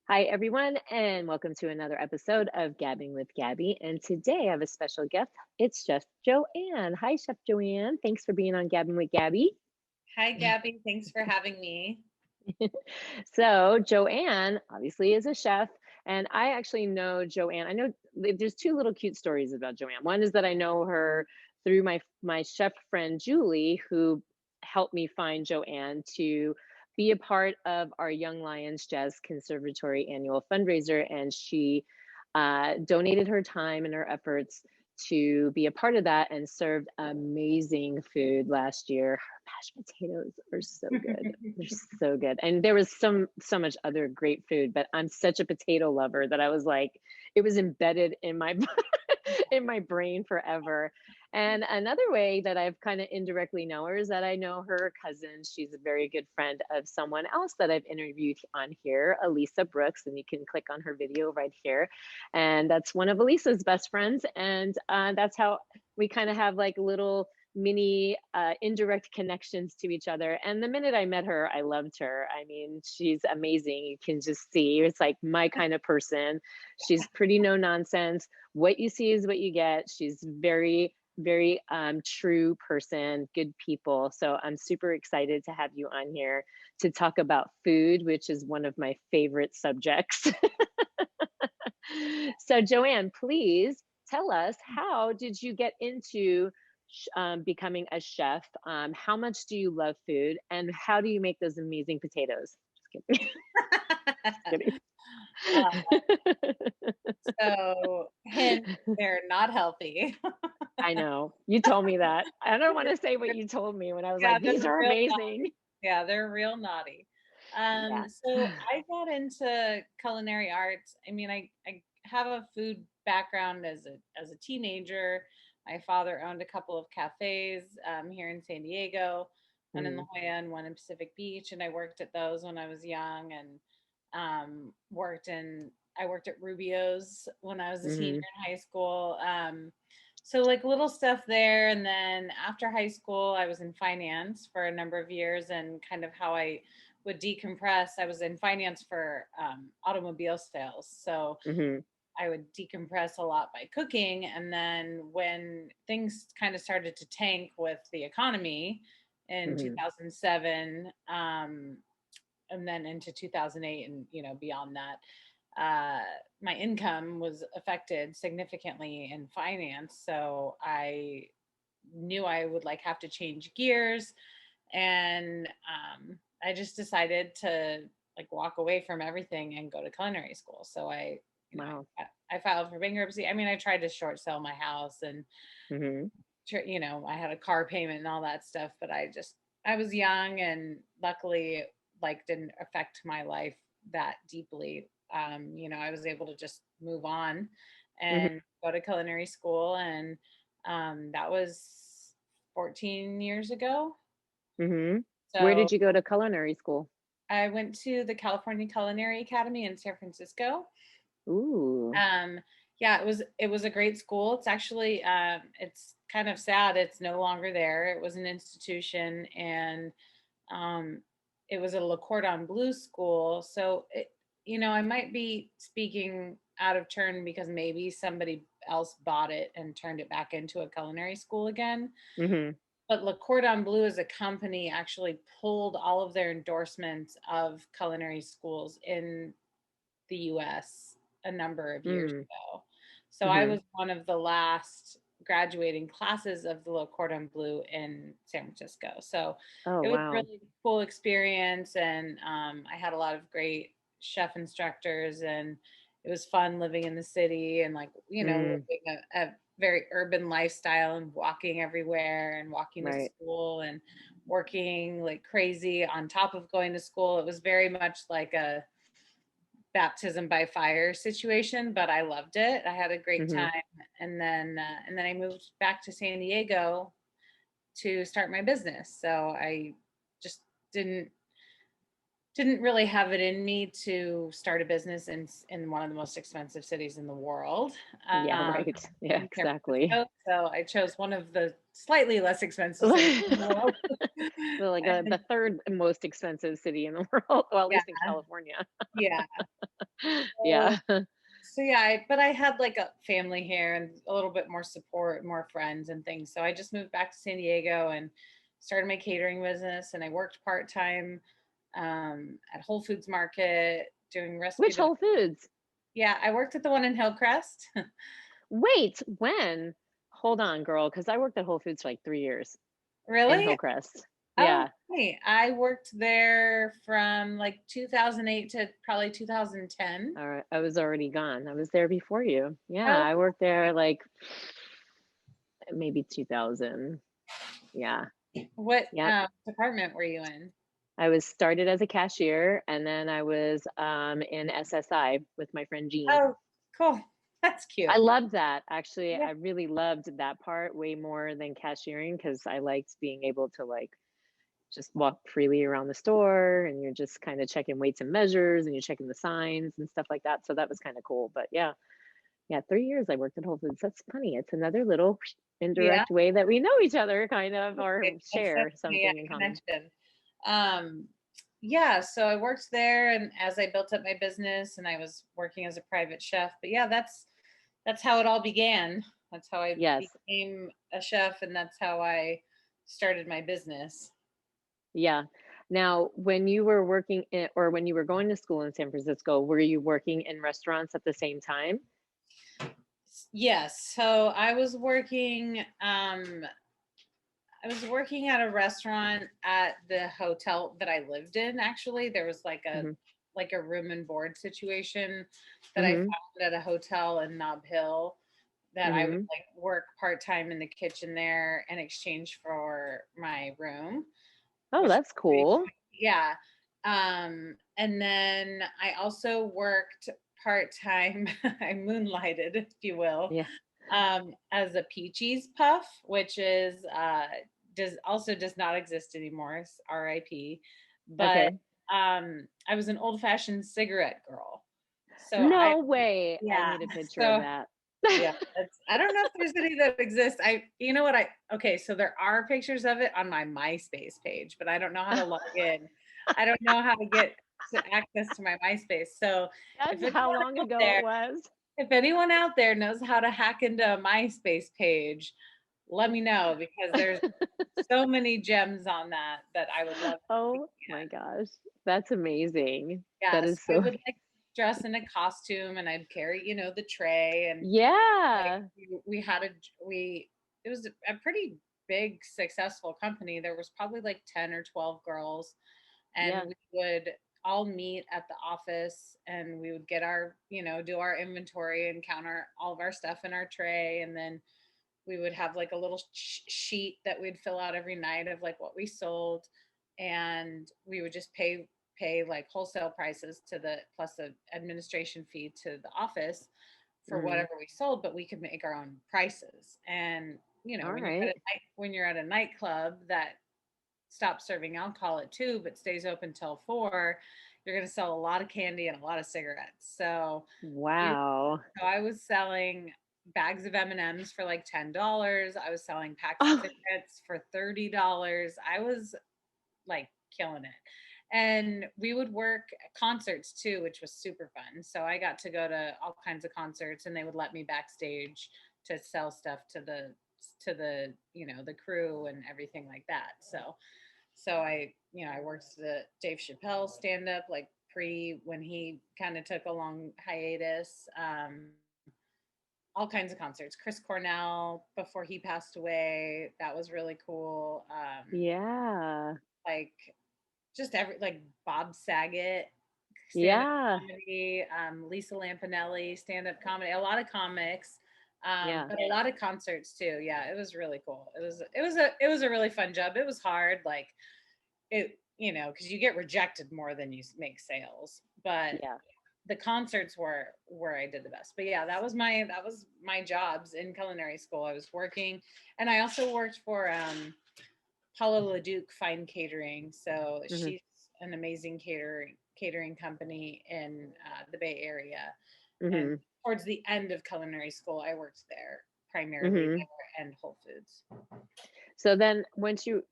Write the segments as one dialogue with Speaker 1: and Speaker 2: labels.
Speaker 1: Hi, everyone, and welcome to another episode of Gabbing with Gabby. And today I have a special guest. It's Chef Joann. Hi, Chef Joann. Thanks for being on Gabbing with Gabby.
Speaker 2: Hi, Gabby. Thanks for having me.
Speaker 1: So, Joann obviously is a chef, and I actually know Joann. I know there's two little cute stories about Joann. One is that I know her through my chef friend Julie, who helped me find Joann to be a part of our Young Lions Jazz Conservatory annual fundraiser, and she donated her time and her efforts to be a part of that and served amazing food last year. Her mashed potatoes are so good. They're so good. And there was so much other great food, but I'm such a potato lover that I was like, it was embedded in my in my brain forever. And another way that I've kind of indirectly know her is that I know her cousin. She's a very good friend of someone else that I've interviewed on here, Elisa Brooks, and you can click on her video right here. And that's one of Elisa's best friends. And that's how we kind of have like little mini indirect connections to each other. And the minute I met her, I loved her. I mean, she's amazing. You can just see it's like my kind of person. She's pretty no nonsense. What you see is what you get. She's very true person, good people. So I'm super excited to have you on here to talk about food, which is one of my favorite subjects. So Joann, please tell us, how did you get into becoming a chef? How much do you love food, and how do you make those amazing potatoes? Just kidding. Just
Speaker 2: Uh,
Speaker 1: kidding.
Speaker 2: hint, they're not healthy.
Speaker 1: I know. You told me that. I don't want to say what you told me when I was
Speaker 2: Yeah,
Speaker 1: like,
Speaker 2: they're
Speaker 1: these are
Speaker 2: real
Speaker 1: amazing.
Speaker 2: naughty. Yeah, they're real naughty.
Speaker 1: Yeah.
Speaker 2: So I got into culinary arts. I have a food background as a teenager. My father owned a couple of cafes here in San Diego, one in La
Speaker 1: Mm,
Speaker 2: Jolla and one in Pacific Beach, and I worked at those when I was young, and I worked at Rubio's when I was a teenager
Speaker 1: mhm,
Speaker 2: in high school. So like little stuff there, and then after high school I was in finance for a number of years, and kind of how I would decompress. I was in finance for automobile sales, so
Speaker 1: mhm,
Speaker 2: I would decompress a lot by cooking. And then when things kind of started to tank with the economy in
Speaker 1: mhm,
Speaker 2: 2007, and then into 2008, and beyond that, uh, my income was affected significantly in finance. So I knew I would like have to change gears, and I just decided to like walk away from everything and go to culinary school. So
Speaker 1: wow.
Speaker 2: I filed for bankruptcy. I mean, I tried to short sell my house, and
Speaker 1: Mhm,
Speaker 2: I had a car payment and all that stuff, but I was young, and luckily like didn't affect my life that deeply. I was able to just move on
Speaker 1: mhm,
Speaker 2: and go to culinary school, and that was 14 years ago.
Speaker 1: mhm. Where
Speaker 2: So
Speaker 1: did you go to culinary school?
Speaker 2: I went to the California Culinary Academy in San Francisco.
Speaker 1: Ooh.
Speaker 2: Um, yeah, it was a great school. It's actually it's kind of sad it's no longer there. It was an institution, and um, it was a Le Cordon Bleu school. So I might be speaking out of turn because maybe somebody else bought it and turned it back into a culinary school again.
Speaker 1: Mhm,
Speaker 2: But Le Cordon Bleu as a company actually pulled all of their endorsements of culinary schools in the US a number of years
Speaker 1: mm,
Speaker 2: ago. So I
Speaker 1: mhm.
Speaker 2: was one of the last graduating classes of the Le Cordon Bleu in San Francisco. So
Speaker 1: Oh,
Speaker 2: it was a
Speaker 1: wow.
Speaker 2: really cool experience, and I had a lot of great chef instructors, and it was fun living in the city, and like
Speaker 1: Mm,
Speaker 2: living a very urban lifestyle, and walking everywhere, and walking to
Speaker 1: right.
Speaker 2: school, and working like crazy on top of going to school. It was very much like a baptism by fire situation, but I loved it. I had a great
Speaker 1: Mhm.
Speaker 2: time, and then I moved back to San Diego to start my business. So I just didn't didn't really have it in me to start a business in one of the most expensive cities in the world,
Speaker 1: Yeah,
Speaker 2: um,
Speaker 1: right. Yeah,
Speaker 2: in San
Speaker 1: exactly.
Speaker 2: Francisco. So I chose one of the slightly less expensive cities in the world.
Speaker 1: So, like, the
Speaker 2: And
Speaker 1: third most expensive city in the world, well, at
Speaker 2: yeah,
Speaker 1: least in California.
Speaker 2: yeah.
Speaker 1: Yeah.
Speaker 2: So, so yeah, but I had like a family here and a little bit more support, more friends and things. So I just moved back to San Diego and started my catering business. And I worked part time at Whole Foods Market doing recipe
Speaker 1: Which
Speaker 2: development.
Speaker 1: Whole Foods?
Speaker 2: Yeah, I worked at the one in Hillcrest.
Speaker 1: Wait, when? Hold on, girl, because I worked at Whole Foods for like 3 years in
Speaker 2: Really?
Speaker 1: Hillcrest.
Speaker 2: Oh,
Speaker 1: Yeah.
Speaker 2: funny. I worked there from like 2008 to probably 2010.
Speaker 1: Alright, I was already gone. I was there before you. Yeah,
Speaker 2: Oh,
Speaker 1: I worked there, like, maybe 2000. Yeah.
Speaker 2: what
Speaker 1: Yep.
Speaker 2: department were you in?
Speaker 1: I was started as a cashier, and then I was, in SSI with my friend Jean.
Speaker 2: Oh, cool. That's
Speaker 1: I
Speaker 2: cute.
Speaker 1: loved that, actually,
Speaker 2: Yeah.
Speaker 1: I really loved that part way more than cashiering because I liked being able to, like, just walk freely around the store, and you're just kinda checking weights and measures, and you're checking the signs and stuff like that, so that was kinda cool, but yeah. Yeah, 3 years I worked at Whole Foods. That's funny. It's another little
Speaker 2: Yeah.
Speaker 1: indirect way that we know each other kind of or
Speaker 2: That's so
Speaker 1: share
Speaker 2: funny. Yeah,
Speaker 1: something in common.
Speaker 2: connection. Um, yeah, so I worked there and as I built up my business and I was working as a private chef. But yeah, that's how it all began. That's how I
Speaker 1: Yes.
Speaker 2: became a chef and that's how I started my business.
Speaker 1: Yeah. Now, when you were working in or when you were going to school in San Francisco, were you working in restaurants at the same time?
Speaker 2: Yes. So I was working at a restaurant at the hotel that I lived in. Actually, there was
Speaker 1: Mhm.
Speaker 2: like a room and board situation that I
Speaker 1: Mhm.
Speaker 2: found at a hotel in Nob Hill that I would
Speaker 1: Mhm.
Speaker 2: like work part time in the kitchen there in exchange for my room,
Speaker 1: Oh,
Speaker 2: which
Speaker 1: that's cool.
Speaker 2: yeah. And then I also worked part time. I moonlighted, if you will,
Speaker 1: Yeah.
Speaker 2: as a peaches puff, which is does not exist anymore. RIP. But
Speaker 1: Okay.
Speaker 2: I was an old fashioned cigarette girl. So I
Speaker 1: No way. I
Speaker 2: yeah.
Speaker 1: need a picture of
Speaker 2: So
Speaker 1: that.
Speaker 2: yeah, I don't know if there's any that exist. You know what okay, so there are pictures of it on my MySpace page, but I don't know how to log in. I don't know how to get to access to my MySpace. So if
Speaker 1: That's
Speaker 2: anyone
Speaker 1: how long
Speaker 2: out
Speaker 1: ago it
Speaker 2: there
Speaker 1: was.
Speaker 2: if anyone out there knows how to hack into a MySpace page, let me know because there's so many gems on that I would love to see
Speaker 1: Oh my
Speaker 2: again.
Speaker 1: gosh. That's amazing. That
Speaker 2: Yeah, so
Speaker 1: is
Speaker 2: I
Speaker 1: so
Speaker 2: would like dress in a costume and I'd carry, the tray and like
Speaker 1: Yeah.
Speaker 2: we had a we it was a pretty big successful company. There was probably like 10 or 12 girls and
Speaker 1: Yeah.
Speaker 2: we would all meet at the office and we would get do our inventory and counter all of our stuff in our tray and then we would have like a little sheet that we'd fill out every night of like what we sold and we would just pay like wholesale prices to the plus the administration fee to the office for
Speaker 1: Mhm.
Speaker 2: whatever we sold, but we could make our own prices. And when
Speaker 1: Alright.
Speaker 2: when you're at a nightclub that stops serving alcohol at 2 but stays open till 4, you're going to sell a lot of candy and a lot of cigarettes. We
Speaker 1: Wow.
Speaker 2: so I was selling bags of M&Ms for like $10. I was selling packs of
Speaker 1: Oh,
Speaker 2: cigarettes for $30. I was like killing it. And we would work concerts too, which was super fun. So I got to go to all kinds of concerts and they would let me backstage to sell stuff to the the crew and everything like that. So I worked the Dave Chappelle stand up like pre when he kind of took a long hiatus. All kinds of concerts. Chris Cornell before he passed away. That was really cool.
Speaker 1: yeah.
Speaker 2: Like just every like Bob Saget stand up
Speaker 1: Yeah.
Speaker 2: comedy, Lisa Lampanelli stand up comedy, a lot of comics,
Speaker 1: Yeah.
Speaker 2: but a lot of concerts too. Yeah, it was really cool. It was a really fun job. It was hard, like because you get rejected more than you make sales, but
Speaker 1: Yeah.
Speaker 2: the concerts were where I did the best. But yeah, that was my jobs in culinary school. I was working, and I also worked for Paula LeDuc Fine Catering. So
Speaker 1: Mhm.
Speaker 2: she's an amazing catering company in the Bay Area. And
Speaker 1: Mhm.
Speaker 2: towards the end of culinary school, I worked there primarily
Speaker 1: Mhm.
Speaker 2: there and Whole Foods.
Speaker 1: So then once you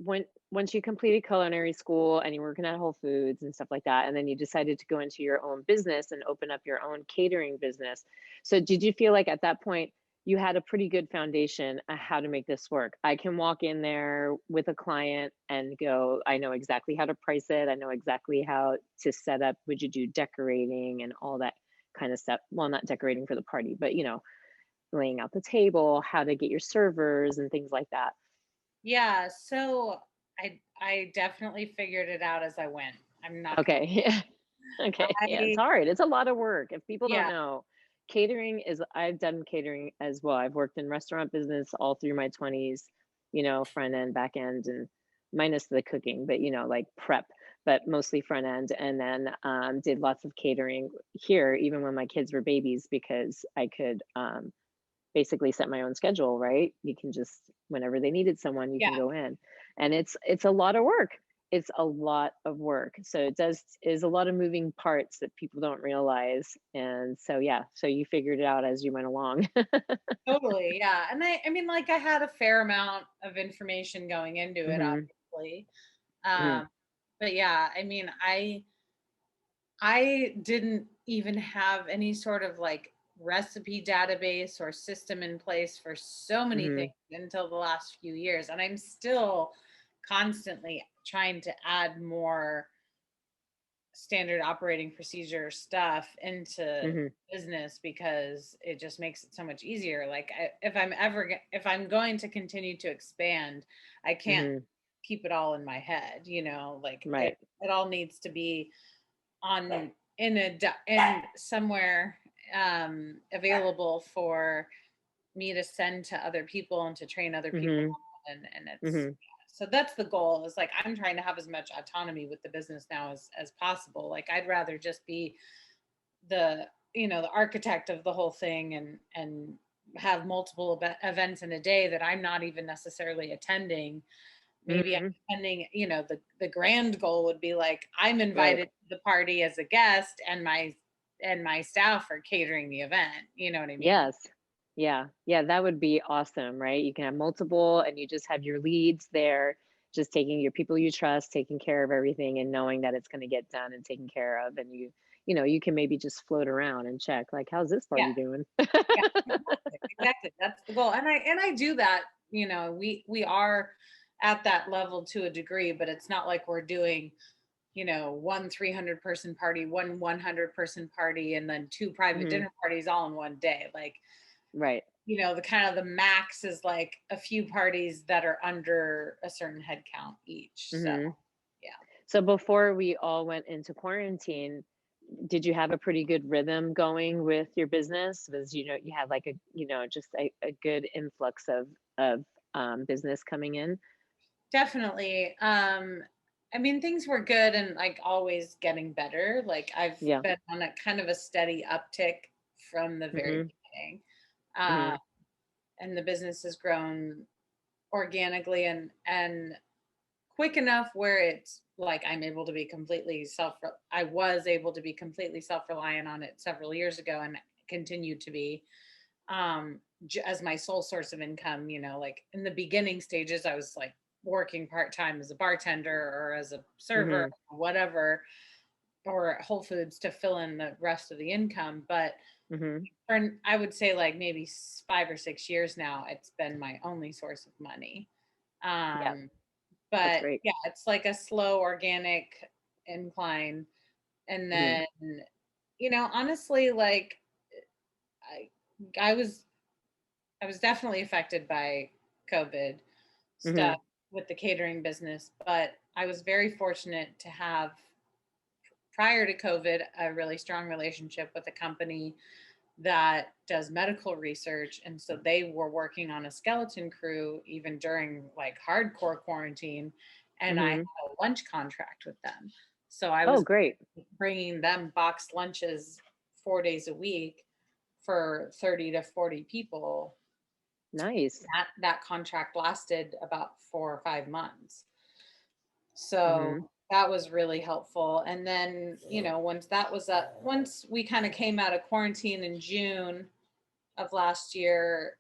Speaker 1: completed culinary school and you're working at Whole Foods and stuff like that, and then you decided to go into your own business and open up your own catering business. So did you feel like at that point you had a pretty good foundation on how to make this work? I can walk in there with a client and go, I know exactly how to price it. I know exactly how to set up. Would you do decorating and all that kind of stuff? Well, not decorating for the party, but laying out the table, how to get your servers and things like that.
Speaker 2: Yeah, so I definitely figured it out as I went. I'm not gonna.
Speaker 1: Okay. Yeah. Okay. Yeah, it's
Speaker 2: I
Speaker 1: hard. It's a lot of work. If people don't
Speaker 2: Yeah,
Speaker 1: know, catering is I've done catering as well. I've worked in restaurant business all through my 20s, front end, back end, and minus the cooking, but like prep, but mostly front end. And then did lots of catering here, even when my kids were babies, because I could basically set my own schedule, right? You can just whenever they needed someone, you
Speaker 2: yeah,
Speaker 1: can go in. And it's a lot of work. It's a lot of work. So it does is a lot of moving parts that people don't realize. And so yeah, so you figured it out as you went along.
Speaker 2: totally. Yeah. And I mean, like I had a fair amount of information going into it,
Speaker 1: Mhm.
Speaker 2: obviously.
Speaker 1: Mhm.
Speaker 2: Um, but yeah, I mean, I didn't even have any sort of like recipe database or system in place for so many things
Speaker 1: Mhm.
Speaker 2: until the last few years. And I'm still constantly trying to add more standard operating procedure stuff into
Speaker 1: Mhm.
Speaker 2: business because it just makes it so much easier. Like if I'm going to continue to expand, I can't
Speaker 1: Mhm.
Speaker 2: keep it all in my head, like
Speaker 1: Right.
Speaker 2: it all needs to be on in somewhere available for me to send to other people and to train other people
Speaker 1: Mhm.
Speaker 2: on, and it's
Speaker 1: Mhm.
Speaker 2: so that's the goal, is like I'm trying to have as much autonomy with the business now as possible. Like I'd rather just be the the architect of the whole thing, and have multiple events in a day that I'm not even necessarily attending. Maybe I'm
Speaker 1: Mhm.
Speaker 2: attending, the grand goal would be like I'm
Speaker 1: Right.
Speaker 2: invited to the party as a guest, and my staff are catering the event. You know what I mean?
Speaker 1: Yes. Yeah. Yeah, that would be awesome, right? You can have multiple and you just have your leads there, just taking your people you trust, taking care of everything and knowing that it's going to get done and taken care of. And you can maybe just float around and check, like, how's this
Speaker 2: Yeah.
Speaker 1: party doing?
Speaker 2: Yeah, exactly, exactly. That's the goal. And I do that, we are at that level to a degree, but it's not like we're doing, one 300-person party, one 100-person party, and then two private
Speaker 1: Hmm.
Speaker 2: dinner parties all in one day. Like,
Speaker 1: Right.
Speaker 2: the kind of the max is like a few parties that are under a certain head count each. So,
Speaker 1: Hmm.
Speaker 2: yeah.
Speaker 1: So before we all went into quarantine, did you have a pretty good rhythm going with your business? Was you had like just a good influx of business coming in?
Speaker 2: Definitely. I mean, things were good and like always getting better. Like I've
Speaker 1: Yeah.
Speaker 2: been on a kind of a steady uptick from the very
Speaker 1: Hmm.
Speaker 2: beginning. Uh,
Speaker 1: Hmm.
Speaker 2: and the business has grown organically and quick enough where it's like I was able to be completely self-reliant on it several years ago and continue to be, as my sole source of income. Like in the beginning stages I was like working part-time as a bartender or as a server
Speaker 1: Hmm.
Speaker 2: or whatever, or at Whole Foods to fill in the rest of the income. But
Speaker 1: Hmm.
Speaker 2: I would say like maybe 5 or 6 years now it's been my only source of money.
Speaker 1: Yeah,
Speaker 2: um
Speaker 1: that's
Speaker 2: but
Speaker 1: great.
Speaker 2: yeah, it's like a slow organic incline. And
Speaker 1: Hmm.
Speaker 2: then, honestly, like i I was definitely affected by COVID stuff
Speaker 1: Hmm.
Speaker 2: with the catering business, but I was very fortunate to have, prior to COVID, a really strong relationship with a company that does medical research. And so they were working on a skeleton crew even during like hardcore quarantine. And I had
Speaker 1: Hmm.
Speaker 2: a lunch contract with them. So I
Speaker 1: Oh,
Speaker 2: was
Speaker 1: great.
Speaker 2: bringing them boxed lunches 4 days a week for 30 to 40 people.
Speaker 1: Nice.
Speaker 2: That contract lasted about 4 or 5 months. So
Speaker 1: Hmm.
Speaker 2: that was really helpful. And then, once we kind of came out of quarantine in June of last year,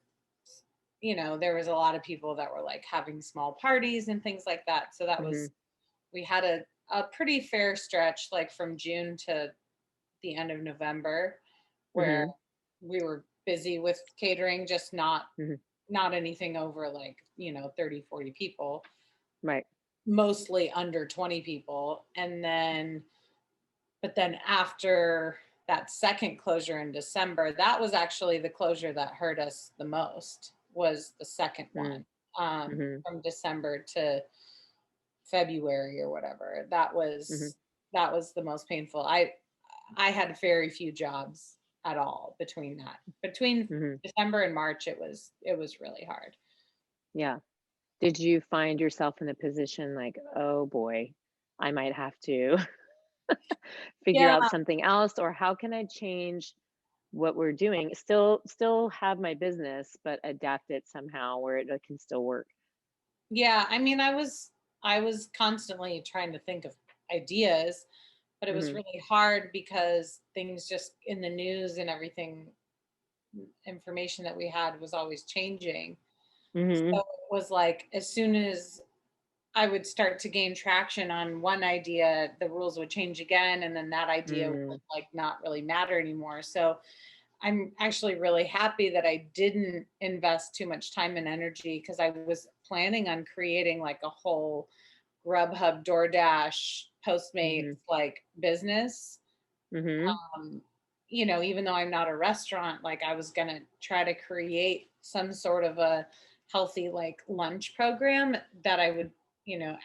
Speaker 2: there was a lot of people that were like having small parties and things like that. So that
Speaker 1: Mhm.
Speaker 2: was, we had a pretty fair stretch, like from June to the end of November, where
Speaker 1: Mhm.
Speaker 2: we were busy with catering, just not
Speaker 1: Mhm.
Speaker 2: not anything over like 30, 40 people,
Speaker 1: Right.
Speaker 2: mostly under 20 people. And then but then after that second closure in December, that was actually the closure that hurt us the most, was the second
Speaker 1: Mm.
Speaker 2: one,
Speaker 1: Mhm.
Speaker 2: from December to February or whatever. That
Speaker 1: Mhm.
Speaker 2: was the most painful. I had very few jobs at all between that. Between
Speaker 1: Mhm.
Speaker 2: December and March, it was really hard.
Speaker 1: Yeah. Did you find yourself in a position like, "Oh boy, I might have to figure
Speaker 2: Yeah,
Speaker 1: out something else, or how can I change what we're doing? Still have my business, but adapt it somehow where it can still work."
Speaker 2: yeah. I mean, I was constantly trying to think of ideas, but it was
Speaker 1: Mhm.
Speaker 2: really hard because things just in the news and everything, information that we had was always changing. So
Speaker 1: Mhm.
Speaker 2: it was like as soon as I would start to gain traction on one idea, the rules would change again, and then that idea would
Speaker 1: Mm.
Speaker 2: like not really matter anymore. So I'm actually really happy that I didn't invest too much time and energy, because I was planning on creating like a whole Grubhub, DoorDash, Postmates
Speaker 1: Mhm.
Speaker 2: like business.
Speaker 1: Mhm.
Speaker 2: Um, even though I'm not a restaurant, like I was gonna try to create some sort of a healthy like lunch program that I would,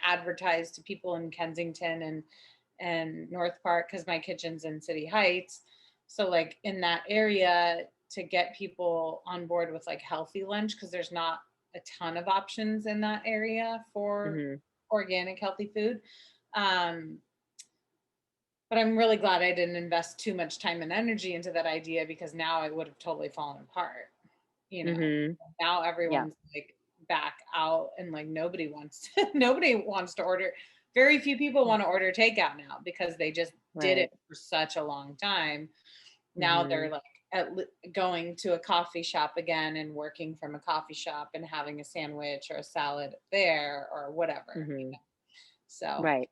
Speaker 2: advertise to people in Kensington and North Park, because my kitchen's in City Heights. So like in that area, to get people on board with like healthy lunch, because there's not a ton of options in that area for
Speaker 1: Mhm.
Speaker 2: organic healthy food. Um, but I'm really glad I didn't invest too much time and energy into that idea, because now it would have totally fallen apart. You know,
Speaker 1: Mhm.
Speaker 2: now
Speaker 1: Yeah.
Speaker 2: everyone's like back out, and like nobody wants to order. Very few people
Speaker 1: Mm.
Speaker 2: want to order takeout now, because they just did it
Speaker 1: Right.
Speaker 2: for such a long time. Now they're
Speaker 1: Mhm.
Speaker 2: like going to a coffee shop again and working from a coffee shop and having a sandwich or a salad there or whatever.
Speaker 1: Mhm.
Speaker 2: So
Speaker 1: Right.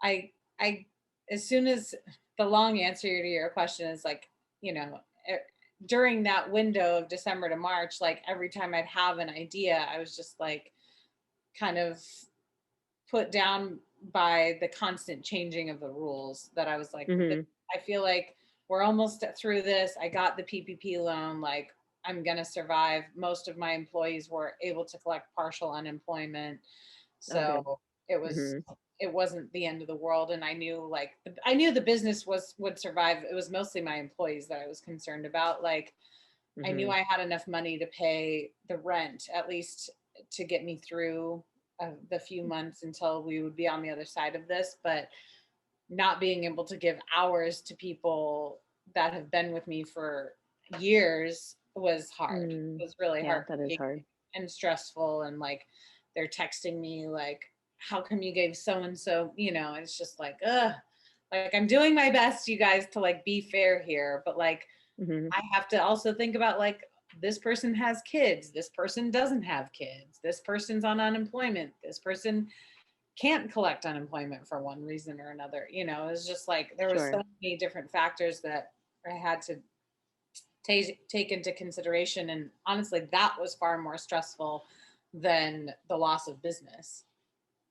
Speaker 2: I I as soon as the long answer to your question is like, you know, eh, during that window of December to March, like every time I'd have an idea, I was just like kind of put down by the constant changing of the rules, that I was like,
Speaker 1: Mhm.
Speaker 2: I feel like we're almost through this. I got the PPP loan, like I'm going to survive. Most of my employees were able to collect partial unemployment.
Speaker 1: Oh, good.
Speaker 2: So it was
Speaker 1: Mhm.
Speaker 2: it wasn't the end of the world, and I knew the business would survive. It was mostly my employees that I was concerned about. Like I knew
Speaker 1: Mhm.
Speaker 2: I had enough money to pay the rent, at least to get me through the few months until we would be on the other side of this. But not being able to give hours to people that have been with me for years was hard. It
Speaker 1: Mm.
Speaker 2: was really
Speaker 1: Yeah, that is
Speaker 2: heartbreaking
Speaker 1: hard.
Speaker 2: and stressful. And like they're texting me like, how come you gave so and so, it's just like, like I'm doing my best, you guys, to like be fair here. But like
Speaker 1: Mhm.
Speaker 2: I have to also think about like this person has kids, this person doesn't have kids, this person's on unemployment, this person can't collect unemployment for one reason or another. It's just like there was so
Speaker 1: Sure.
Speaker 2: many different factors that I had to take into consideration, and honestly, that was far more stressful than the loss of business.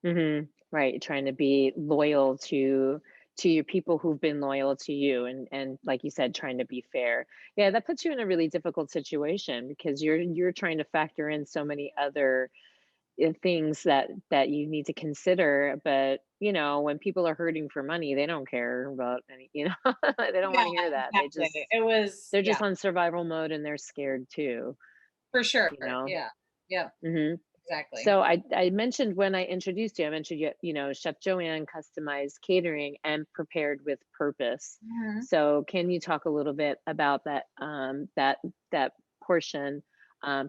Speaker 1: Mhm. Right, trying to be loyal to your people who've been loyal to you, and like you said, trying to be fair. Yeah, that puts you in a really difficult situation because you're trying to factor in so many other things that you need to consider, but when people are hurting for money, they don't care about any, they don't
Speaker 2: Yeah,
Speaker 1: want to hear that.
Speaker 2: exactly. It was,
Speaker 1: They're
Speaker 2: yeah,
Speaker 1: just on survival mode and they're scared too,
Speaker 2: for sure.
Speaker 1: you know.
Speaker 2: Yeah, yeah,
Speaker 1: Mhm.
Speaker 2: exactly.
Speaker 1: So I mentioned when I introduced you, I mentioned Chef Joann Customized Catering and Prepared with Purpose.
Speaker 2: Mhm.
Speaker 1: So can you talk a little bit about that portion,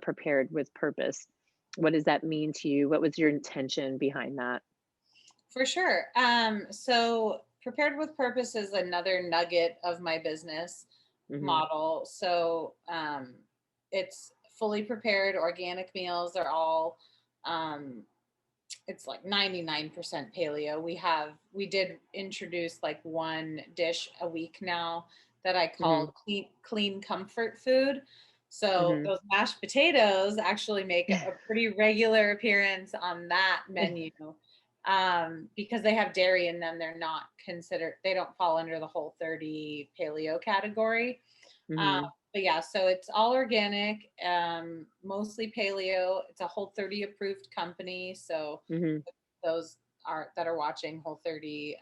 Speaker 1: Prepared with Purpose? What does that mean to you? What was your intention behind that?
Speaker 2: For sure. So prepared with purpose is another nugget of my business
Speaker 1: Mhm.
Speaker 2: model. So it's fully prepared organic meals. They're all um, it's like 99% paleo. We did introduce like one dish a week now that I
Speaker 1: Mhm.
Speaker 2: call clean comfort food. So
Speaker 1: Mhm.
Speaker 2: those mashed potatoes actually make a pretty regular appearance on that menu, because they have dairy in them. They're not considered, they don't fall under the Whole30 paleo category. Um,
Speaker 1: Mhm.
Speaker 2: but yeah, so it's all organic, mostly paleo. It's a Whole30 approved company. So
Speaker 1: Mhm.
Speaker 2: those are that are watching Whole30,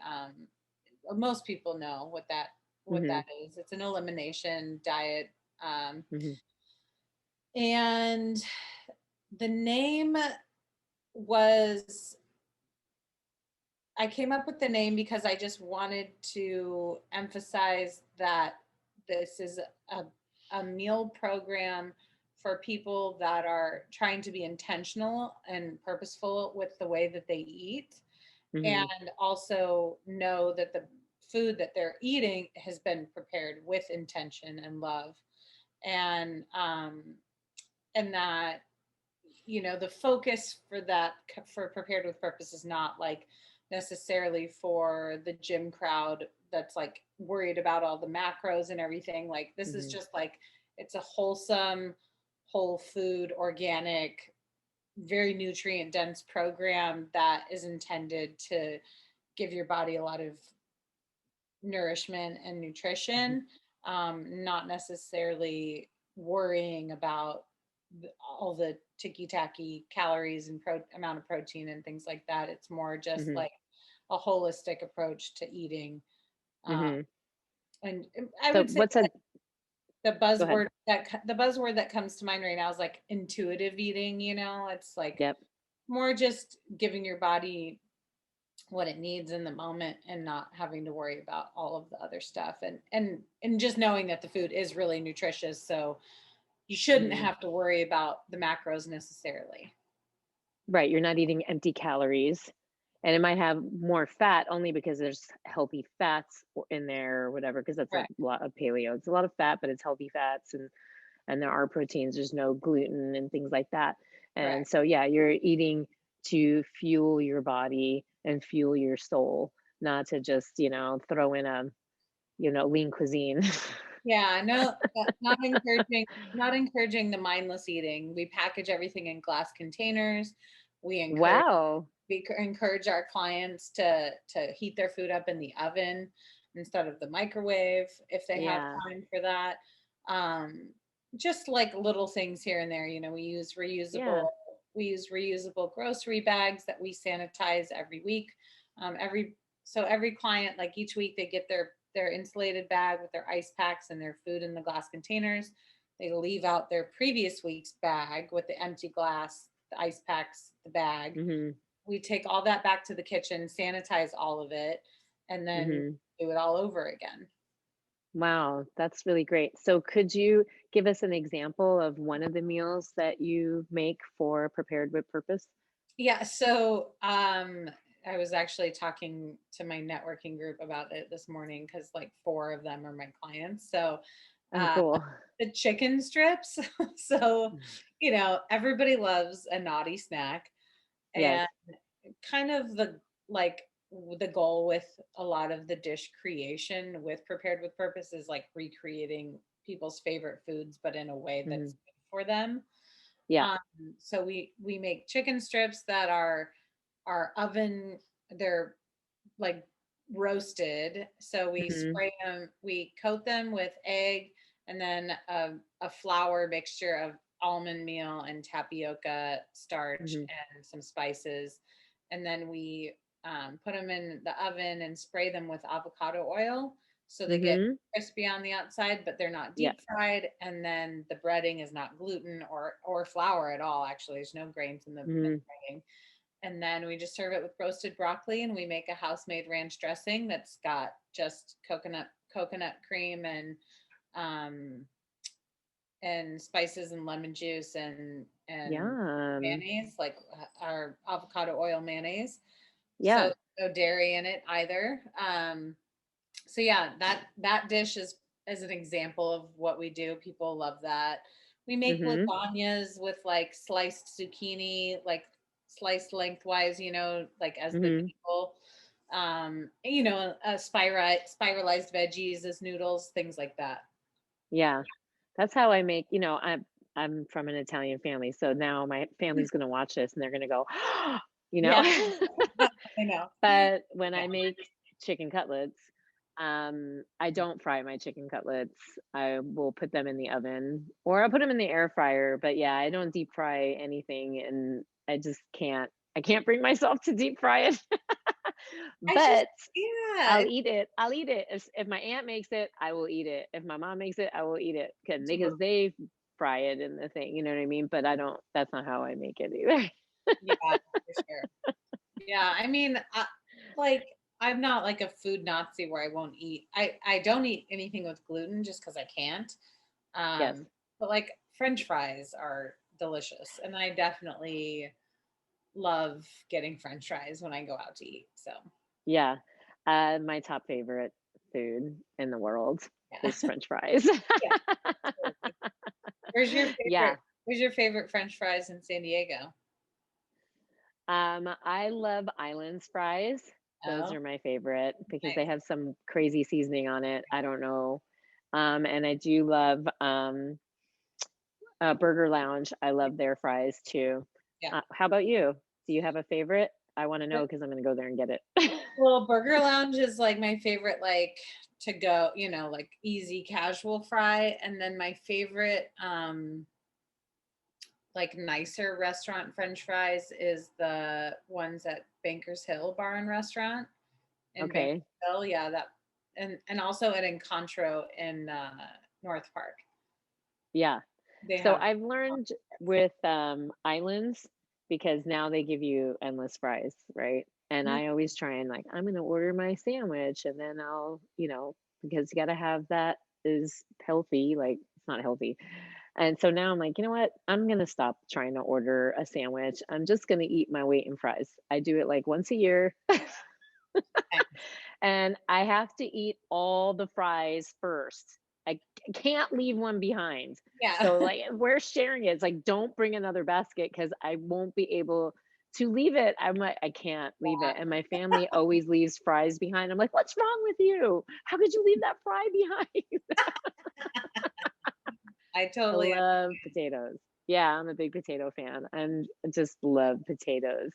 Speaker 2: most people know what that
Speaker 1: Mhm.
Speaker 2: is. It's an elimination diet. Um,
Speaker 1: Mhm.
Speaker 2: and the name was, I came up with the name because I just wanted to emphasize that this is a, a meal program for people that are trying to be intentional and purposeful with the way that they eat,
Speaker 1: Mhm.
Speaker 2: and also know that the food that they're eating has been prepared with intention and love, and that, the focus for that, for prepared with purpose, is not like necessarily for the gym crowd that's like worried about all the macros and everything. Like, this is
Speaker 1: Mhm.
Speaker 2: just like, it's a wholesome, whole food, organic, very nutrient dense program that is intended to give your body a lot of nourishment and
Speaker 1: Mhm.
Speaker 2: nutrition, not necessarily worrying about all the ticky tacky calories and amount of protein and things like that. It's more just
Speaker 1: Mhm.
Speaker 2: like a holistic approach to eating. Um,
Speaker 1: Mhm.
Speaker 2: and I
Speaker 1: So
Speaker 2: would say
Speaker 1: what's a
Speaker 2: that
Speaker 1: go ahead.
Speaker 2: the buzzword that comes to mind right now is like intuitive eating. It's like
Speaker 1: Yep.
Speaker 2: more just giving your body what it needs in the moment and not having to worry about all of the other stuff, and just knowing that the food is really nutritious, so you shouldn't
Speaker 1: Mhm.
Speaker 2: have to worry about the macros necessarily.
Speaker 1: Right, you're not eating empty calories, and it might have more fat only because there's healthy fats in there or whatever. Because that's a
Speaker 2: Correct.
Speaker 1: lot of paleo. It's a lot of fat, but it's healthy fats, and there are proteins. There's no gluten and things like that. And
Speaker 2: Correct.
Speaker 1: so, yeah, you're eating to fuel your body and fuel your soul, not to just, throw in a, lean cuisine.
Speaker 2: Yeah, no, not encouraging the mindless eating. We package everything in glass containers. We encourage
Speaker 1: Wow.
Speaker 2: we encourage our clients to heat their food up in the oven instead of the microwave if they have
Speaker 1: Yeah.
Speaker 2: time for that. Um, just like little things here and there.
Speaker 1: Yeah.
Speaker 2: We use reusable grocery bags that we sanitize every week. Every client, like each week, they get their insulated bag with their ice packs and their food in the glass containers. They leave out their previous week's bag with the empty glass, the ice packs, the bag.
Speaker 1: Mhm.
Speaker 2: We take all that back to the kitchen, sanitize all of it, and then
Speaker 1: Mhm.
Speaker 2: do it all over again.
Speaker 1: Wow, that's really great. So could you give us an example of one of the meals that you make for Prepared with Purpose?
Speaker 2: Yeah, so I was actually talking to my networking group about it this morning because like four of them are my clients. So
Speaker 1: Oh,
Speaker 2: uh,
Speaker 1: cool.
Speaker 2: the chicken strips. So, everybody loves a naughty snack.
Speaker 1: Yes.
Speaker 2: And kind of like the goal with a lot of the dish creation with Prepared with Purpose is like recreating people's favorite foods, but in a way that's
Speaker 1: Mhm.
Speaker 2: good for them.
Speaker 1: Yeah.
Speaker 2: Um, so we make chicken strips that are oven. They're like roasted. So
Speaker 1: Mhm.
Speaker 2: we coat them with egg, and then a flour mixture of almond meal and tapioca starch
Speaker 1: Mhm.
Speaker 2: and some spices. And then we put them in the oven and spray them with avocado oil. So they get
Speaker 1: Mhm.
Speaker 2: crispy on the outside, but they're not
Speaker 1: Yeah.
Speaker 2: deep fried. And then the breading is not gluten or flour at all. Actually, there's no grains in the
Speaker 1: Mhm.
Speaker 2: breading. And then we just serve it with roasted broccoli, and we make a house made ranch dressing that's got just coconut cream um and spices and lemon juice and
Speaker 1: Yum.
Speaker 2: mayonnaise, like our avocado oil mayonnaise. So
Speaker 1: Yeah.
Speaker 2: no dairy in it either. So yeah, that dish is as an example of what we do. People love that. We make
Speaker 1: Mhm.
Speaker 2: lasagnas with like sliced zucchini, like sliced lengthwise, like as the
Speaker 1: Mhm.
Speaker 2: vehicle. Spiralized veggies as noodles, things like that.
Speaker 1: Yeah. That's how I make, I'm from an Italian family, so now my family's gonna watch this and they're gonna go, you know?
Speaker 2: Yeah, I know.
Speaker 1: But when
Speaker 2: Yeah.
Speaker 1: I make chicken cutlets, I don't fry my chicken cutlets. I will put them in the oven or I'll put them in the air fryer, but yeah, I don't deep fry anything and I just can't. I can't bring myself to deep fry it.
Speaker 2: I just
Speaker 1: But
Speaker 2: yeah,
Speaker 1: I'll eat it. I'll eat it. If my aunt makes it, I will eat it. If my mom makes it, I will eat it because they fry it in the thing, you know what I mean? But I don't that's not how I make it either.
Speaker 2: yeah, for sure. Yeah, I mean, like I'm not like a food Nazi where I won't eat. I don't eat anything with gluten just because I can't.
Speaker 1: Yes.
Speaker 2: But like French fries are delicious, and I definitely love getting French fries when I go out to eat. So
Speaker 1: Yeah. My top favorite food in the world
Speaker 2: yeah,
Speaker 1: is French fries.
Speaker 2: yeah, absolutely. Where's your
Speaker 1: Yeah.
Speaker 2: favorite? Where's your favorite French fries in San Diego?
Speaker 1: I love Islands fries. Those
Speaker 2: Oh,
Speaker 1: are my favorite because they
Speaker 2: nice.
Speaker 1: have some crazy seasoning on it. I don't know. And I do love Burger Lounge. I love their fries too.
Speaker 2: Yeah.
Speaker 1: How about you? Do you have a favorite? I want to know because I'm going to go there and get it.
Speaker 2: Well, Burger Lounge is like my favorite, like to go, like easy casual fry. And then my favorite, like nicer restaurant French fries is the ones at Bankers Hill Bar and Restaurant in Bankers
Speaker 1: Okay.
Speaker 2: Hill. Yeah, that and also at Encontro in North Park.
Speaker 1: Yeah.
Speaker 2: They
Speaker 1: So
Speaker 2: have
Speaker 1: I've learned with Islands because now they give you endless fries, right? And I always try and like, I'm going to order my sandwich and then I'll, because you got to have that is healthy. Like, it's not healthy. And so now I'm like, you know what? I'm going to stop trying to order a sandwich. I'm just going to eat my weight in fries. I do it like once a year and I have to eat all the fries first. I can't leave one behind.
Speaker 2: yeah.
Speaker 1: So like we're sharing it. It's like don't bring another basket because I won't be able to leave it. I'm like I can't leave it, and my family always leaves fries behind. I'm like, what's wrong with you? How could you leave that fry behind?
Speaker 2: I
Speaker 1: I
Speaker 2: totally
Speaker 1: love potatoes. Yeah, I'm a big potato fan and just love potatoes.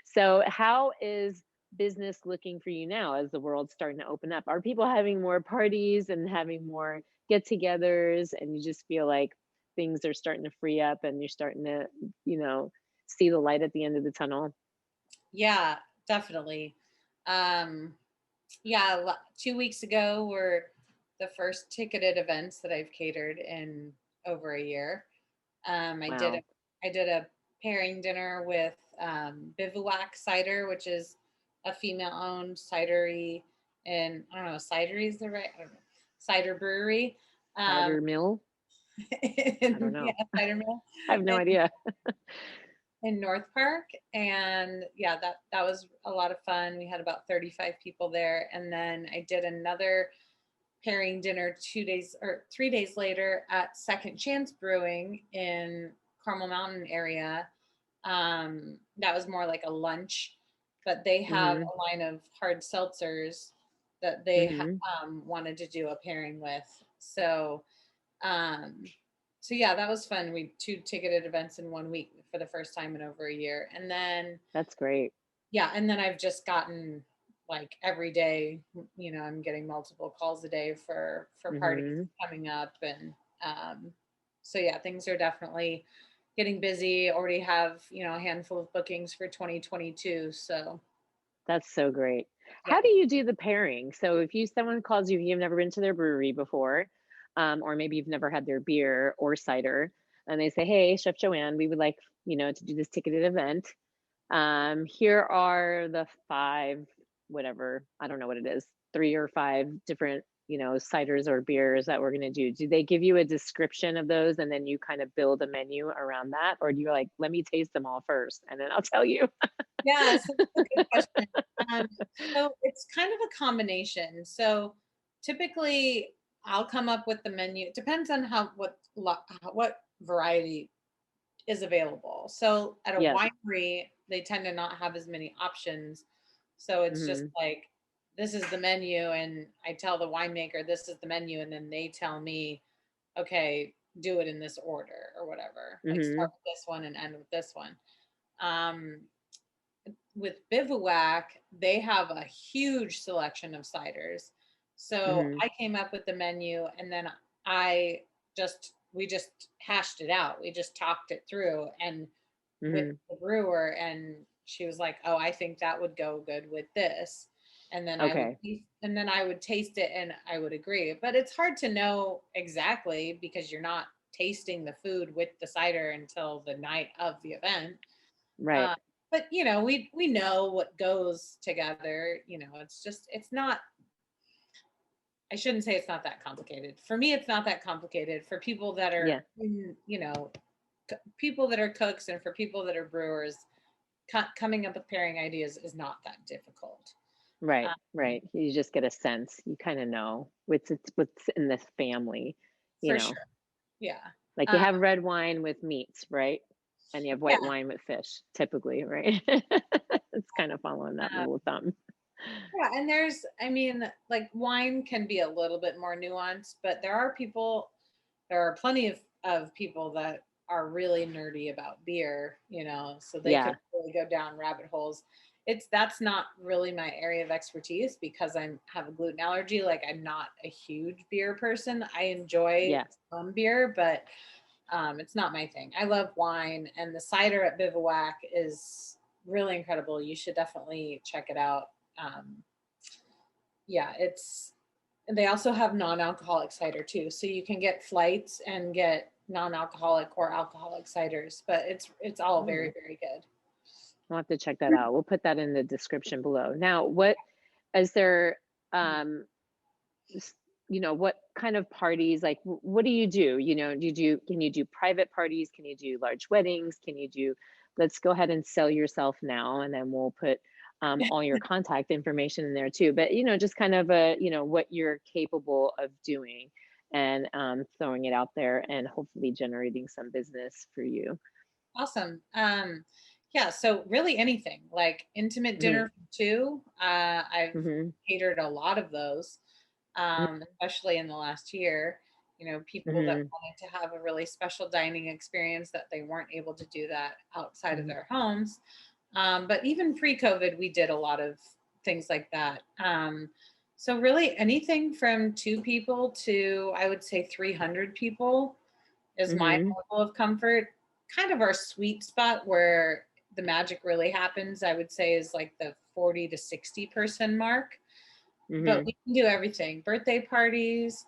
Speaker 1: So, how is business looking for you now as the world's starting to open up? Are people having more parties and having more get togethers, and you just feel like things are starting to free up and you're starting to, you know, see the light at the end of the tunnel?
Speaker 2: yeah, definitely. Um, yeah, 2 weeks ago were the first ticketed events that I've catered in over a year. Um, I did a
Speaker 1: Wow.
Speaker 2: I did a pairing dinner with Bivouac Cider, which is a female-owned cidery, and I don't know, cidery is the right, I don't know, cider brewery, um,
Speaker 1: Cider mill? I don't
Speaker 2: yeah,
Speaker 1: know.
Speaker 2: cider mill,
Speaker 1: I have no
Speaker 2: in,
Speaker 1: idea.
Speaker 2: in North Park, and yeah, that was a lot of fun. We had about 35 people there, and then I did another pairing dinner 2 days or 3 days later at Second Chance Brewing in Carmel Mountain area. That was more like a lunch, but they have
Speaker 1: Mhm.
Speaker 2: a line of hard seltzers that they
Speaker 1: Mhm.
Speaker 2: wanted to do a pairing with. Um, so yeah, that was fun. We two ticketed events in 1 week for the first time in over a year, and then
Speaker 1: That's great.
Speaker 2: yeah, and then I've just gotten like every day, I'm getting multiple calls a day for parties
Speaker 1: Mhm.
Speaker 2: coming up, and um so yeah, things are definitely getting busy. Already have, a handful of bookings for 2022. So,
Speaker 1: That's so great.
Speaker 2: yeah.
Speaker 1: How do you do the pairing? So if someone calls you, you've never been to their brewery before, or maybe you've never had their beer or cider, and they say, "Hey, Chef Joanne, we would like, to do this ticketed event. Here are the five, whatever, I don't know what it is, three or five different, ciders or beers that we're going to do. Do they give you a description of those and then you kind of build a menu around that? Or do you like, let me taste them all first and then I'll tell you?
Speaker 2: Yeah, so that's a good question. Um, so it's kind of a combination. So typically I'll come up with the menu. It depends on what variety is available. So at a
Speaker 1: Yeah.
Speaker 2: winery, they tend to not have as many options. So it's just
Speaker 1: Mhm.
Speaker 2: like, this is the menu, and I tell the winemaker this is the menu, and then they tell me, okay, do it in this order or whatever. Like start
Speaker 1: Mhm.
Speaker 2: with this one and end with this one. Um, with Bivouac, they have a huge selection of ciders. So
Speaker 1: Mhm.
Speaker 2: I came up with the menu, and then I we just hashed it out. We just talked it through and with
Speaker 1: Mhm.
Speaker 2: the brewer, and she was like, "Oh, I think that would go good with this."
Speaker 1: Okay.
Speaker 2: And then I would taste it and I would agree. But it's hard to know exactly because you're not tasting the food with the cider until the night of the event.
Speaker 1: Right.
Speaker 2: Uh, but we know what goes together. It's not. I shouldn't say it's not that complicated. For me, it's not that complicated. For people that are,
Speaker 1: Yeah.
Speaker 2: people that are cooks, and for people that are brewers, coming up with pairing ideas is not that difficult.
Speaker 1: Right.
Speaker 2: Um,
Speaker 1: Right. You just get a sense. You kind of know what's in this family, you
Speaker 2: for
Speaker 1: know.
Speaker 2: sure. Yeah.
Speaker 1: Like you
Speaker 2: Uh,
Speaker 1: have red wine with meats, right? And you have
Speaker 2: yeah.
Speaker 1: white wine with fish, typically, right? It's kind of following that
Speaker 2: Um,
Speaker 1: rule of thumb.
Speaker 2: yeah. And I mean, like wine can be a little bit more nuanced, but there are plenty of people that are really nerdy about beer, so they could
Speaker 1: Yeah.
Speaker 2: really go down rabbit holes. That's not really my area of expertise because I have a gluten allergy. Like I'm not a huge beer person. I enjoy
Speaker 1: Yeah.
Speaker 2: some beer, but it's not my thing. I love wine, and the cider at Bivouac is really incredible. You should definitely check it out. Um, yeah, and they also have non-alcoholic cider too, so you can get flights and get non-alcoholic or alcoholic ciders, but it's all very,
Speaker 1: Oh,
Speaker 2: very good.
Speaker 1: I'll have to check that out. We'll put that in the description below. Now, what is there um s- what kind of parties, like what do you do? Can you do private parties? Can you do large weddings? Can you do, let's go ahead and sell yourself now, and then we'll put all your contact information in there too. But just kind of what you're capable of doing, and throwing it out there and hopefully generating some business for you.
Speaker 2: Awesome. Yeah, so really anything like intimate
Speaker 1: Hmm.
Speaker 2: dinner for two. I've
Speaker 1: Hmm.
Speaker 2: catered a lot of those, especially in the last year. People that
Speaker 1: Hmm.
Speaker 2: wanted to have a really special dining experience that they weren't able to do that outside of
Speaker 1: Hmm.
Speaker 2: their homes. But even pre-COVID, we did a lot of things like that. So really anything from two people to I would say 300 people is my
Speaker 1: Hmm.
Speaker 2: level of comfort. Kind of our sweet spot where the magic really happens, I would say, is like the 40 to 60 person mark. But
Speaker 1: Hmm.
Speaker 2: we can do everything: birthday parties,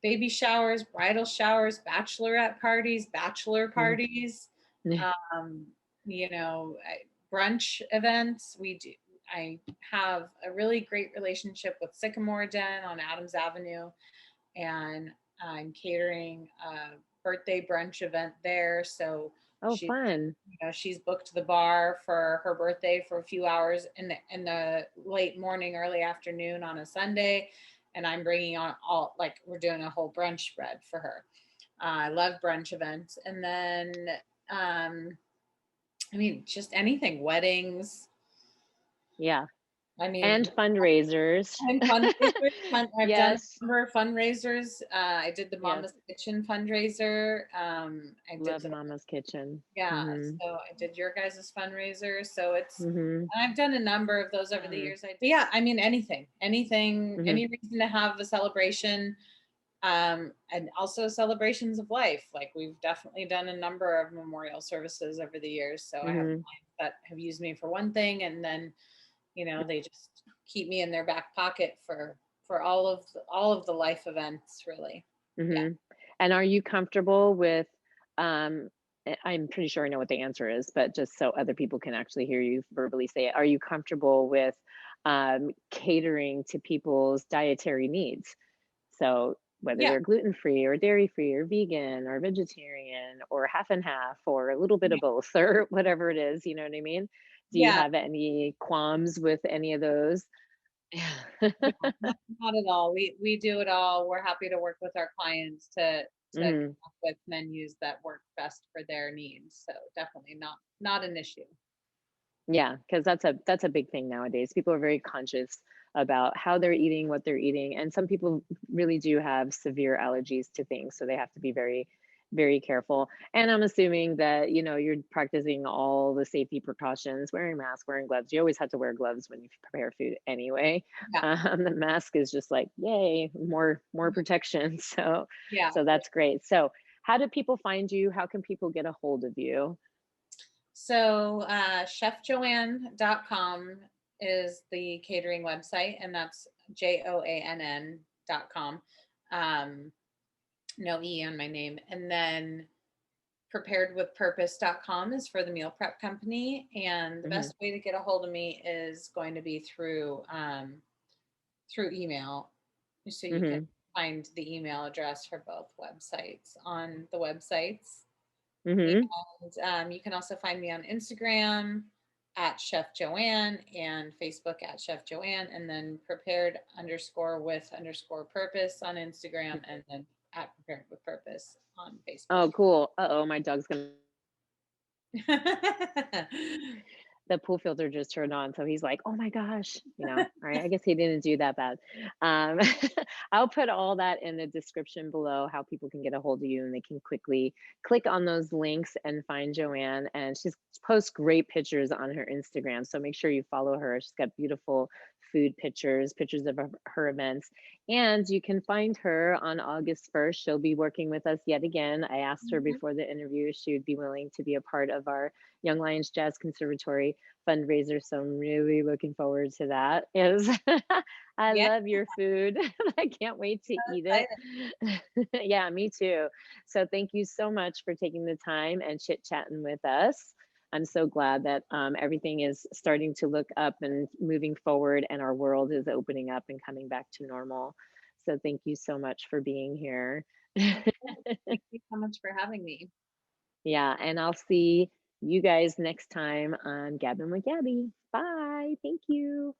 Speaker 2: baby showers, bridal showers, bachelorette parties, bachelor
Speaker 1: Hmm.
Speaker 2: parties, um, brunch events. I have a really great relationship with Sycamore Den on Adams Avenue, and I'm catering a birthday brunch event there. So
Speaker 1: Oh,
Speaker 2: she,
Speaker 1: fun.
Speaker 2: she's booked the bar for her birthday for a few hours in the late morning, early afternoon on a Sunday, and I'm bringing on all like we're doing a whole brunch spread for her. I love brunch events, and then um, I mean just anything, weddings.
Speaker 1: Yeah.
Speaker 2: I
Speaker 1: And
Speaker 2: mean,
Speaker 1: fundraisers.
Speaker 2: and fundraisers. I've done
Speaker 1: Yes.
Speaker 2: a number of fundraisers. I did the
Speaker 1: Yes.
Speaker 2: Mama's Kitchen fundraiser. I did
Speaker 1: Love Mama's Kitchen.
Speaker 2: yeah,
Speaker 1: Mhm.
Speaker 2: so I did your guys' fundraiser. So
Speaker 1: Mhm.
Speaker 2: and I've done a number of those over the
Speaker 1: Fun.
Speaker 2: years. But yeah, I mean, anything,
Speaker 1: Mhm.
Speaker 2: any reason to have a celebration, and also celebrations of life. Like we've definitely done a number of memorial services over the years. So I have
Speaker 1: Mhm.
Speaker 2: clients that have used me for one thing, and then they just keep me in their back pocket for all of the life events, really. Yeah.
Speaker 1: Mhm. And are you comfortable with um I'm pretty sure I know what the answer is, but just so other people can actually hear you verbally say it, are you comfortable with catering to people's dietary needs? So whether
Speaker 2: Yeah.
Speaker 1: they're gluten free or dairy free or vegan or vegetarian or half and half or a little bit of both or whatever it is, you know what I mean? Do you
Speaker 2: Yeah.
Speaker 1: have any qualms with any of those? Yeah.
Speaker 2: No, not at all. We do it all. We're happy to work with our clients to come
Speaker 1: Mhm.
Speaker 2: up with menus that work best for their needs. So definitely not an issue.
Speaker 1: Yeah, because that's a big thing nowadays. People are very conscious about how they're eating, what they're eating, and some people really do have severe allergies to things, so they have to be very, very careful. And I'm assuming that, you're practicing all the safety precautions, wearing masks, wearing gloves. You always have to wear gloves when you prepare food anyway.
Speaker 2: Yeah.
Speaker 1: The mask is just like, yay, more
Speaker 2: Mhm.
Speaker 1: protection. So
Speaker 2: Yeah.
Speaker 1: so that's great. So how do people find you? How can people get a hold of you?
Speaker 2: So chefjoann.com is the catering website, and that's JOANN.com. Um, no E on my name. And then preparedwithpurpose.com is for the meal prep company. And the
Speaker 1: Mhm.
Speaker 2: best way to get a hold of me is going to be through email. So you can
Speaker 1: Mhm.
Speaker 2: find the email address for both websites on the websites.
Speaker 1: Mhm.
Speaker 2: And you can also find me on Instagram at Chef Joann and Facebook at Chef Joann, and then prepared underscore with underscore purpose on Instagram, and then at prepared with purpose on Facebook.
Speaker 1: Oh, cool. Uh-oh, my dog's gonna the pool filter just turned on, so he's like, "Oh my gosh," Alright, I guess he didn't do that bad. Um, I'll put all that in the description below, how people can get a hold of you, and they can quickly click on those links and find Joanne, and she's posts great pictures on her Instagram, so make sure you follow her. She's got beautiful food pictures, pictures of her events, and you can find her on August 1st. She'll be working with us yet again. I asked her
Speaker 2: Mhm.
Speaker 1: before the interview if she would be willing to be a part of our Young Lions Jazz Conservatory fundraiser, so I'm really looking forward to that. Is I
Speaker 2: Yeah,
Speaker 1: love your food. I can't wait to eat it.
Speaker 2: excited.
Speaker 1: Yeah, me too. So thank you so much for taking the time and chit-chatting with us. I'm so glad that everything is starting to look up and moving forward, and our world is opening up and coming back to normal. So thank you so much for being here.
Speaker 2: Of course. Thank you so much for having me.
Speaker 1: Yeah, and I'll see you guys next time on Gabbing with Gabby. Bye. Thank you.